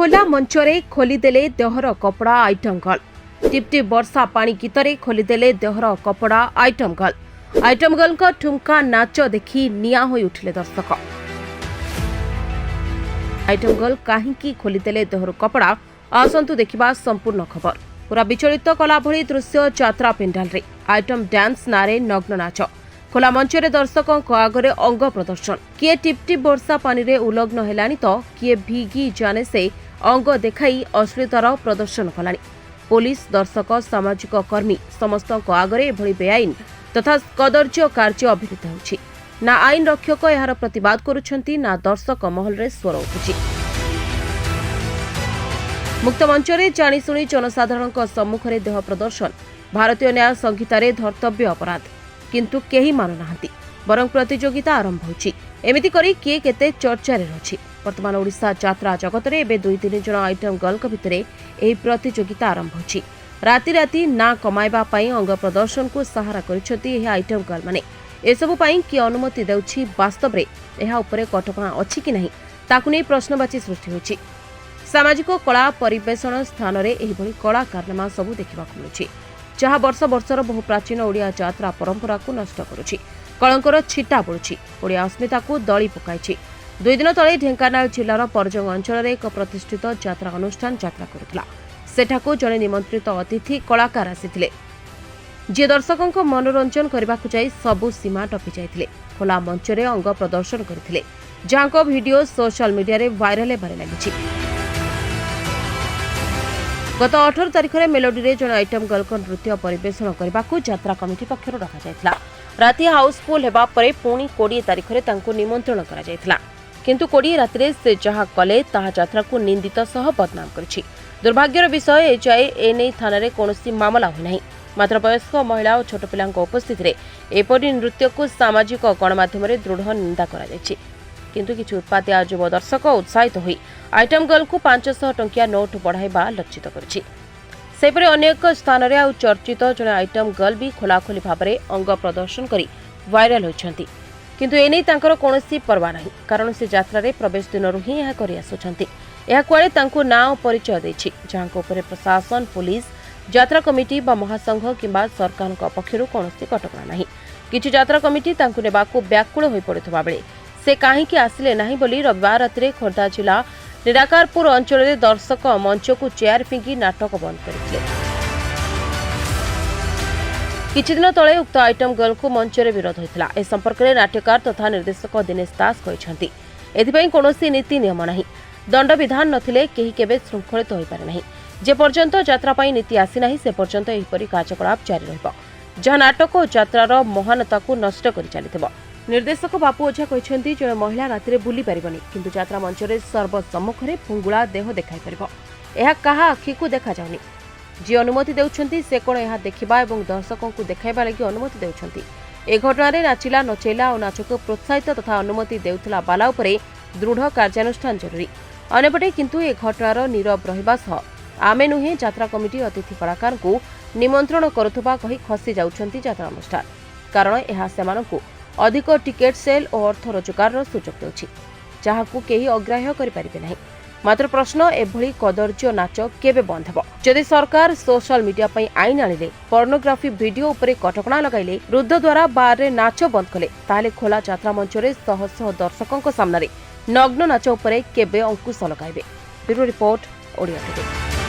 खोला मंचरे खोलीदेले देहर कपड़ा item girl. टिपटिप वर्षा पानी गीतरे खोलीदेले देहर कपड़ा आइटम गर्ल ठुमका नाच देखि निया होई उठिले दर्शक। आइटम गर्ल काहींकी खोलीदेले देहर कपड़ा आसंतु देखिबा संपूर्ण खबर। पूरा विचलित कला भली दृश्य यात्रा पेंडाल रे आइटम डांस नारे नग्न नाच। खोला मंचरे दर्शकों आगरे अंग प्रदर्शन। किए टिपटिप वर्षा पानी रे उलग्न हेलानी तो किए भिगी जाने से अंग देखाई अश्लीलतार प्रदर्शन कलानी। पुलिस दर्शक सामाजिक कर्मी समस्त आगरे एभली बेआईन तथा कदर्य कार्य अभिहित होछि। ना आईन रक्षक यार प्रतिवाद करुछंती ना दर्शक महल रे स्वर उठुछि। मुक्त मंचरे जाणीशुणी जनसाधारण सम्मुखरे देह प्रदर्शन भारतीय न्याय संहितारे धर्तव्य अपराध, किंतु केही मानुनाहांती। बरं प्रतियोगिता आरंभ होछि। एमिति करी किए केते चर्चा रे रछि। वर्तमान ओडिशा यात्रा जगत रे एबे 2-3 जन आइटम गर्ल भितरे एही प्रतियोगिता आरंभ होछि। राति राति ना कमाइबा पई अंग प्रदर्शन को सहारा करिसथि एही आइटम गर्ल माने। एसबु पई कि अनुमति देउछि वास्तव रे एहा उपरे कटकणा अछि कि नहीं ताकु नै प्रश्नवाची सृष्टि होछि। सामाजिक कला परिवेषण स्थान रे एही भली कला कारनामा सबु देखिबा मिलुछि, जहाँ वर्ष वर्षर बहु प्राचीन ओडिया यात्रा परंपरा को नष्ट करुछि। कलंकर छिटा पड़ुछि, ओडिया अस्मिता को दली पकाइछि। 2 दिन तले ढेंकानाल जिलार परजंग अंचल एक प्रतिष्ठित यात्रा अनुष्ठान यात्रा करुथला। सेठाको जणे निमंत्रित अतिथि कलाकार आसिथिले, जे दर्शकों मनोरंजन करबाकु जाई सबु सीमा टपी जाइथिले। खोला मंचरे अंग प्रदर्शन करथिले, जहाँको वीडियो सोशल मीडिया रे वायरल हेबारे लागिछि। गत 18 तारिख में मेलोडी रे जन आइटम गर्ल को नृत्य परिवेषण करबाकू यात्रा कमिटी पक्षर रखा जायथिला। राति हाउसफुल हेबा परे पुणी 20 तारिख रे तांको निमंत्रण करा जायथिला, किंतु 20 राति रे से जहा कले ताहा यात्रा को निंदित सह बदनाम करछि। दुर्भाग्यर विषय एजाए एने थाना रे कोनोसी मामला होई नाही। मात्र वयस्क महिला और छोट पिलांको उपस्थिति रे एपरि नृत्य को सामाजिक गणमाध्यम रे दृढ़ निंदा करा जायछि। किंतु किछु उत्पातिया युव दर्शक उत्साहित होई आइटम गर्ल को 500 टंकिया नोट बढ़ाइबा लक्षित करछि। सेपरि अनेक स्थान रे आ चर्चित जने आइटम गर्ल भी खोलाखोली भाबरे अंग प्रदर्शन करी वायरल होइछंती, किंतु एनै तांकर कोनोसी परवा नाही, कारण से यात्रा रे प्रवेश दिनरु ही यह करि आसुछंती। यह कुआडे तांको नाम परिचय दैछि, जाहाको उपरे प्रशासन, पुलिस, यात्रा कमिटी बा महासंघ किंबा सरकारक पक्षरु कोनोसी कटकणा नाही। किछु यात्रा कमिटी तांको नेबाकू व्याकुळ होई पड़िथबा बेले से काहींकी आसिले नाही बोली रविवार राति खोर्धा जिला निराकारपुर अंचल में दर्शक मंच को चेयर फिंगी नाटक बंद करथिले। किछि दिन तले उक्त आइटम गर्ल को मंच रे विरोध होइतिला। ए संपर्क में नाट्यकार तथा निर्देशक दिनेश दास कहिसंती, एथिपई कोनोसी नीति नियम नाही, दंड विधान नथिले केही केबे शृंखलित होई पारे नाही। जे पर्यंत यात्रा पई नीति आसी नाही से पर्यंत एहिपरि कार्यकलाप जारी रहइबो, जहा नाटक और यात्रार महानता को नष्ट करि चलिथिबो। निर्देशक बापू ओझा कहते जड़े महिला राति बुली पारिबनी, किंतु यात्रा मंचरे सर्वसम्मुखें फुंगुला देह देखाई पारिबो। यह काहा आखि को देखा जाउनी। जी अनुमति देउछंती से कोन यह देखिबा एवं दर्शकों को देखाइबा लागि अनुमति देउछंती। ए घटना रे नाचिला, नचैला और नाच को प्रोत्साहित तथा अनुमति देउथला बाला उपरे दृढ़ कार्यानुष्ठान जरूरी। अन्यपटे किंतु ए घटनार नीरव रहिबा सह आमे नुहे यात्रा कमिटी अतिथि कलाकार को निमंत्रण करुथबा कहि खसी जाउछंती यात्रा अनुष्ठान, कारण यह सेमानकु अधिक टिकेट सेल और अर्थ रोजगार सुजोग देउछि, जहाकू केही अग्राह्य करि परिबे नाही। मात्र प्रश्न एभली कदर्य नाच केबे बंद हेबो। जदि सरकार सोशल मीडिया पई आईन आनिले, पोर्नोग्राफी वीडियो उपरे कटकणा लगाइले, रुद्ध द्वारा बार रे नाच बंद कले, ताले खोला यात्रा मंच रे शह शह दर्शकों सामने नग्न नाच उपरे केबे अंकुश लगाइबे। Bureau report, Odia today.